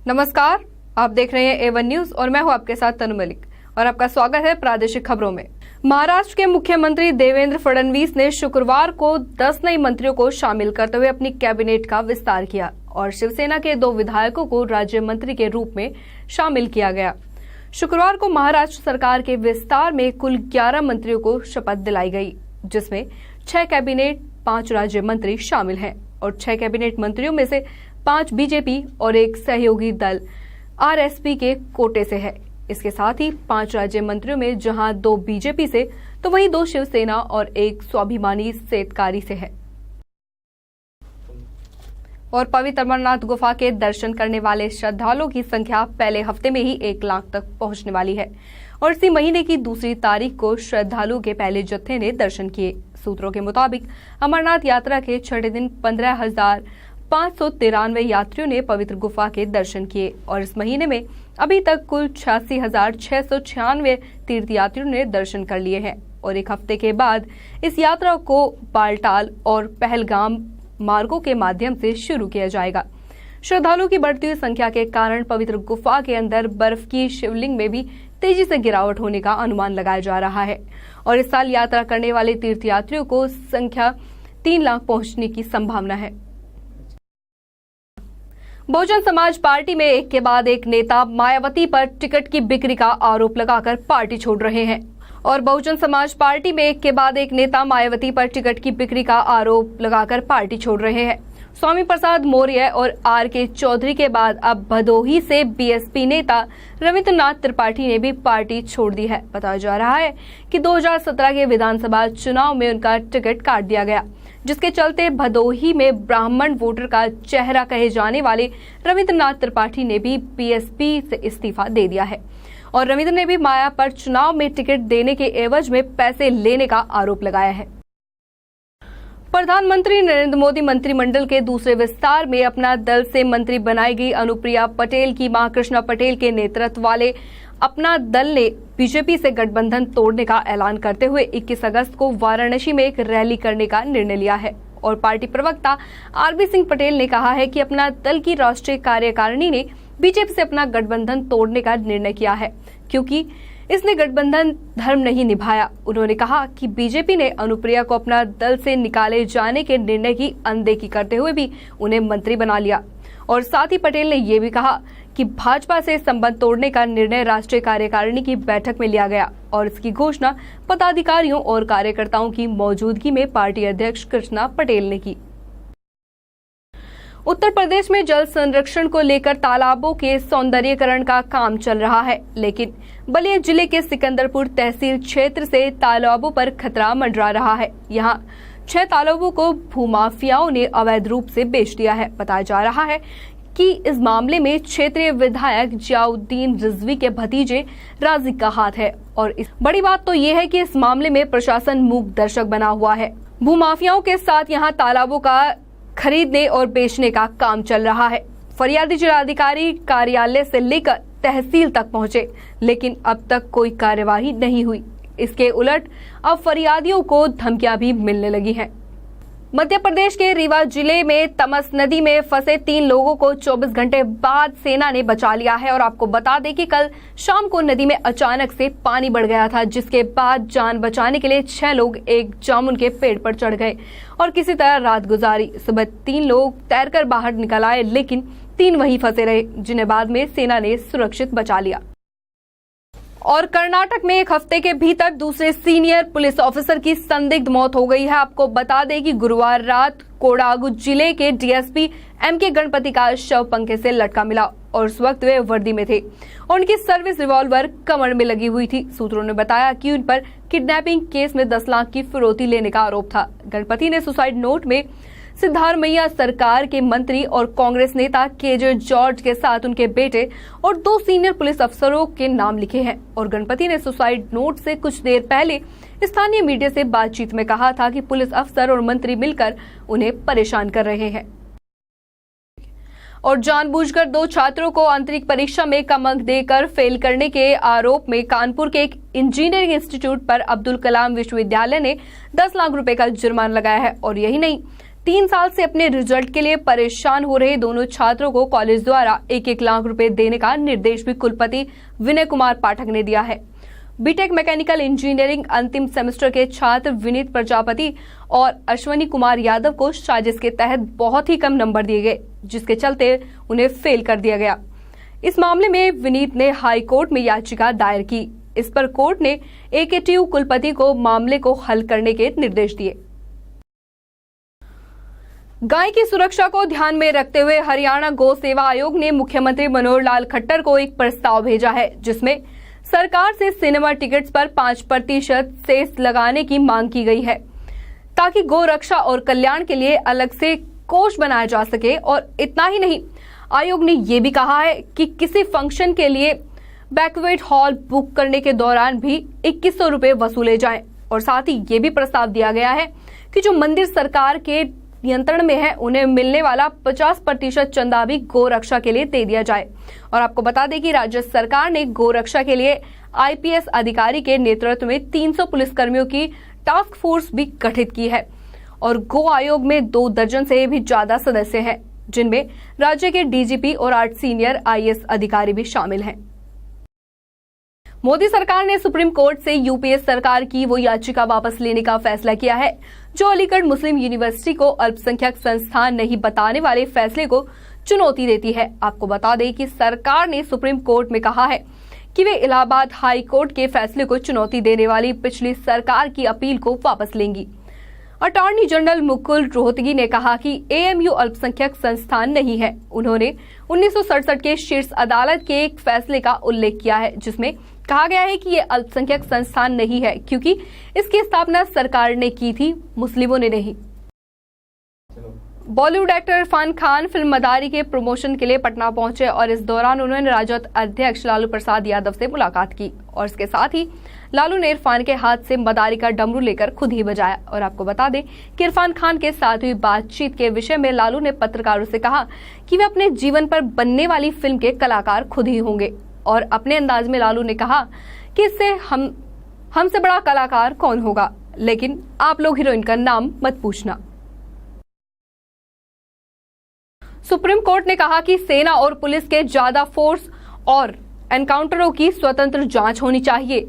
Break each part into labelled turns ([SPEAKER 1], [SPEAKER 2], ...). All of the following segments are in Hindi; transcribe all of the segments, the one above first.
[SPEAKER 1] नमस्कार, आप देख रहे हैं A1 न्यूज और मैं हूं आपके साथ तनु मलिक और आपका स्वागत है प्रादेशिक खबरों में। महाराष्ट्र के मुख्यमंत्री देवेंद्र फडणवीस ने शुक्रवार को 10 नए मंत्रियों को शामिल करते हुए अपनी कैबिनेट का विस्तार किया और शिवसेना के 2 विधायकों को राज्य मंत्री के रूप में शामिल किया गया। शुक्रवार को महाराष्ट्र सरकार के विस्तार में कुल 11 मंत्रियों को शपथ दिलाई गई, जिसमें 6 कैबिनेट 5 राज्य मंत्री शामिल हैं और 6 कैबिनेट मंत्रियों में से 5 बीजेपी और 1 सहयोगी दल आरएसपी के कोटे से है। इसके साथ ही 5 राज्य मंत्रियों में जहां 2 बीजेपी से तो वहीं 2 शिवसेना और 1 स्वाभिमानी सेतकारी से है। और पवित्र अमरनाथ गुफा के दर्शन करने वाले श्रद्धालुओं की संख्या पहले हफ्ते में ही 1 लाख तक पहुंचने वाली है और इसी महीने की 2 तारीख को श्रद्धालुओं के पहले जत्थे ने दर्शन किए। सूत्रों के मुताबिक अमरनाथ यात्रा के छठे दिन 15,593 यात्रियों ने पवित्र गुफा के दर्शन किए और इस महीने में अभी तक कुल 86,696 तीर्थयात्रियों ने दर्शन कर लिए हैं और 1 हफ्ते के बाद इस यात्रा को बालटाल और पहलगाम मार्गों के माध्यम से शुरू किया जाएगा। श्रद्धालुओं की बढ़ती हुई संख्या के कारण पवित्र गुफा के अंदर बर्फ की शिवलिंग में भी तेजी से गिरावट होने का अनुमान लगाया जा रहा है और इस साल यात्रा करने वाले तीर्थयात्रियों को संख्या 3 लाख पहुंचने की संभावना है। बहुजन समाज पार्टी में एक के बाद एक नेता मायावती पर टिकट की बिक्री का आरोप लगाकर पार्टी छोड़ रहे हैं और बहुजन समाज पार्टी में एक के बाद एक नेता मायावती पर टिकट की बिक्री का आरोप लगाकर पार्टी छोड़ रहे हैं। स्वामी प्रसाद मौर्य और आर.के. चौधरी के बाद अब भदोही से बीएसपी नेता रविंद्रनाथ त्रिपाठी ने भी पार्टी छोड़ दी है। बताया जा रहा है कि 2017 के विधानसभा चुनाव में उनका टिकट काट दिया गया, जिसके चलते भदोही में ब्राह्मण वोटर का चेहरा कहे जाने वाले रविंद्रनाथ त्रिपाठी ने भी बीएसपी से इस्तीफा दे दिया है और रविंद्र ने भी माया पर चुनाव में टिकट देने के एवज में पैसे लेने का आरोप लगाया है। प्रधानमंत्री नरेंद्र मोदी मंत्रिमंडल के दूसरे विस्तार में अपना दल से मंत्री बनाई गई अनुप्रिया पटेल की मां कृष्णा पटेल के नेतृत्व वाले अपना दल ने बीजेपी से गठबंधन तोड़ने का ऐलान करते हुए 21 अगस्त को वाराणसी में एक रैली करने का निर्णय लिया है और पार्टी प्रवक्ता आरबी सिंह पटेल ने कहा है कि अपना दल की राष्ट्रीय कार्यकारिणी ने बीजेपी से अपना गठबंधन तोड़ने का निर्णय किया है क्योंकि इसने गठबंधन धर्म नहीं निभाया। उन्होंने कहा कि बीजेपी ने अनुप्रिया को अपना दल से निकाले जाने के निर्णय की अनदेखी करते हुए भी उन्हें मंत्री बना लिया और साथ ही पटेल ने ये भी कहा कि भाजपा से संबंध तोड़ने का निर्णय राष्ट्रीय कार्यकारिणी की बैठक में लिया गया और इसकी घोषणा पदाधिकारियों और कार्यकर्ताओं की मौजूदगी में पार्टी अध्यक्ष कृष्णा पटेल ने की। उत्तर प्रदेश में जल संरक्षण को लेकर तालाबों के सौंदर्यीकरण का काम चल रहा है, लेकिन बलिया जिले के सिकंदरपुर तहसील क्षेत्र से तालाबों पर खतरा मंडरा रहा है। यहां 6 तालाबों को भूमाफियाओं ने अवैध रूप से बेच दिया है। बताया जा रहा है कि इस मामले में क्षेत्रीय विधायक जियाउद्दीन रिजवी के भतीजे राजी का हाथ है और इस बड़ी बात तो ये है कि इस मामले में प्रशासन मूक दर्शक बना हुआ है। भूमाफियाओं के साथ यहां तालाबों का खरीदने और बेचने का काम चल रहा है। फरियादी जिलाधिकारी कार्यालय से लेकर तहसील तक पहुंचे, लेकिन अब तक कोई कार्यवाही नहीं हुई। इसके उलट अब फरियादियों को धमकियां भी मिलने लगी हैं। मध्य प्रदेश के रीवा जिले में तमस नदी में फंसे 3 लोगों को 24 घंटे बाद सेना ने बचा लिया है और आपको बता दें कि कल शाम को नदी में अचानक से पानी बढ़ गया था, जिसके बाद जान बचाने के लिए 6 लोग एक जामुन के पेड़ पर चढ़ गए और किसी तरह रात गुजारी। सुबह 3 लोग तैरकर बाहर निकल आए, लेकिन 3 वहीं फंसे रहे, जिन्हें बाद में सेना ने सुरक्षित बचा लिया। और कर्नाटक में 1 हफ्ते के भीतर दूसरे सीनियर पुलिस ऑफिसर की संदिग्ध मौत हो गई है। आपको बता दें कि गुरुवार रात कोडागु जिले के डीएसपी एमके गणपति का शव पंखे से लटका मिला और उस वक्त वे वर्दी में थे और उनकी सर्विस रिवॉल्वर कमर में लगी हुई थी। सूत्रों ने बताया कि उन पर किडनैपिंग केस में 10 लाख की फिरौती लेने का आरोप था। गणपति ने सुसाइड नोट में सिद्धारमैया सरकार के मंत्री और कांग्रेस नेता केजे जॉर्ज के साथ उनके बेटे और 2 सीनियर पुलिस अफसरों के नाम लिखे हैं और गणपति ने सुसाइड नोट से कुछ देर पहले स्थानीय मीडिया से बातचीत में कहा था कि पुलिस अफसर और मंत्री मिलकर उन्हें परेशान कर रहे हैं और जानबूझकर 2 छात्रों को आंतरिक परीक्षा में कम अंक देकर फेल करने के आरोप में कानपुर के एक इंजीनियरिंग इंस्टीट्यूट पर अब्दुल कलाम विश्वविद्यालय ने 10 लाख रुपए का जुर्माना लगाया है और यही नहीं 3 साल से अपने रिजल्ट के लिए परेशान हो रहे दोनों छात्रों को कॉलेज द्वारा 1-1 लाख रुपए देने का निर्देश भी कुलपति विनय कुमार पाठक ने दिया है। बीटेक मैकेनिकल इंजीनियरिंग अंतिम सेमेस्टर के छात्र विनीत प्रजापति और अश्वनी कुमार यादव को साजिश के तहत बहुत ही कम नंबर दिए गए, जिसके चलते उन्हें फेल कर दिया गया। इस मामले में विनीत ने हाई कोर्ट में याचिका दायर की। इस पर कोर्ट ने एकेटीयू कुलपति को मामले को हल करने के निर्देश दिए। गाय की सुरक्षा को ध्यान में रखते हुए हरियाणा गौ सेवा आयोग ने मुख्यमंत्री मनोहर लाल खट्टर को एक प्रस्ताव भेजा है, जिसमें सरकार से सिनेमा टिकट्स पर 5% सेस लगाने की मांग की गई है, ताकि गौ रक्षा और कल्याण के लिए अलग से कोष बनाया जा सके। और इतना ही नहीं, आयोग ने यह भी कहा है कि किसी फंक्शन के लिए बैंक्वेट हॉल बुक करने के दौरान भी 2100 रुपए वसूले जाएं। और साथ ही ये भी प्रस्ताव दिया गया है कि जो मंदिर सरकार के नियंत्रण में है, उन्हें मिलने वाला 50% चंदा भी गौ रक्षा के लिए दे दिया जाए। और आपको बता दें कि राज्य सरकार ने गौ रक्षा के लिए आईपीएस अधिकारी के नेतृत्व में 300 पुलिसकर्मियों की टास्क फोर्स भी गठित की है। और गौ आयोग में 2 दर्जन से भी ज्यादा सदस्य हैं, जिनमें राज्य के डीजीपी और 8 सीनियर आईएएस अधिकारी भी शामिल हैं। मोदी सरकार ने सुप्रीम कोर्ट से यूपीए सरकार की वो याचिका वापस लेने का फैसला किया है, जो अलीगढ़ मुस्लिम यूनिवर्सिटी को अल्पसंख्यक संस्थान नहीं बताने वाले फैसले को चुनौती देती है। आपको बता दें कि सरकार ने सुप्रीम कोर्ट में कहा है कि वे इलाहाबाद हाई कोर्ट के फैसले को चुनौती देने वाली पिछली सरकार की अपील को वापस लेंगी। अटॉर्नी जनरल मुकुल रोहतगी ने कहा कि एएमयू अल्पसंख्यक संस्थान नहीं है। उन्होंने 1967 के शीर्ष अदालत के एक फैसले का उल्लेख किया है, जिसमें कहा गया है कि ये अल्पसंख्यक संस्थान नहीं है, क्योंकि इसकी स्थापना सरकार ने की थी, मुस्लिमों ने नहीं। बॉलीवुड एक्टर इरफान खान फिल्म मदारी के प्रमोशन के लिए पटना पहुंचे और इस दौरान उन्होंने राजद अध्यक्ष लालू प्रसाद यादव से मुलाकात की। और इसके साथ ही लालू ने इरफान के हाथ से मदारी का डमरू लेकर खुद ही बजाया। और आपको बता दें कि इरफान खान के साथ हुई बातचीत के विषय में लालू ने पत्रकारों से कहा कि वे अपने जीवन पर बनने वाली फिल्म के कलाकार खुद ही होंगे। और अपने अंदाज में लालू ने कहा कि इससे हमसे बड़ा कलाकार कौन होगा, लेकिन आप लोग हीरोइन का नाम मत पूछना। सुप्रीम कोर्ट ने कहा कि सेना और पुलिस के ज्यादा फोर्स और एनकाउंटरों की स्वतंत्र जांच होनी चाहिए।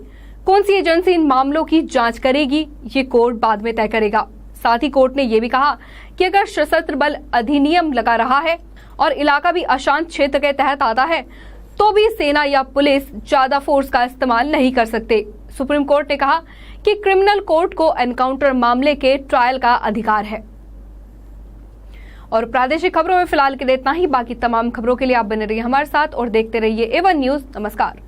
[SPEAKER 1] कौन सी एजेंसी इन मामलों की जांच करेगी, ये कोर्ट बाद में तय करेगा। साथ ही कोर्ट ने यह भी कहा कि अगर सशस्त्र बल अधिनियम लगा रहा है और इलाका भी अशांत क्षेत्र के तहत आता है, तो भी सेना या पुलिस ज्यादा फोर्स का इस्तेमाल नहीं कर सकते। सुप्रीम कोर्ट ने कहा कि क्रिमिनल कोर्ट को एनकाउंटर मामले के ट्रायल का अधिकार है। और प्रादेशिक खबरों में फिलहाल के लिए इतना ही। बाकी तमाम खबरों के लिए आप बने रहिए हमारे साथ और देखते रहिए A1 न्यूज। नमस्कार।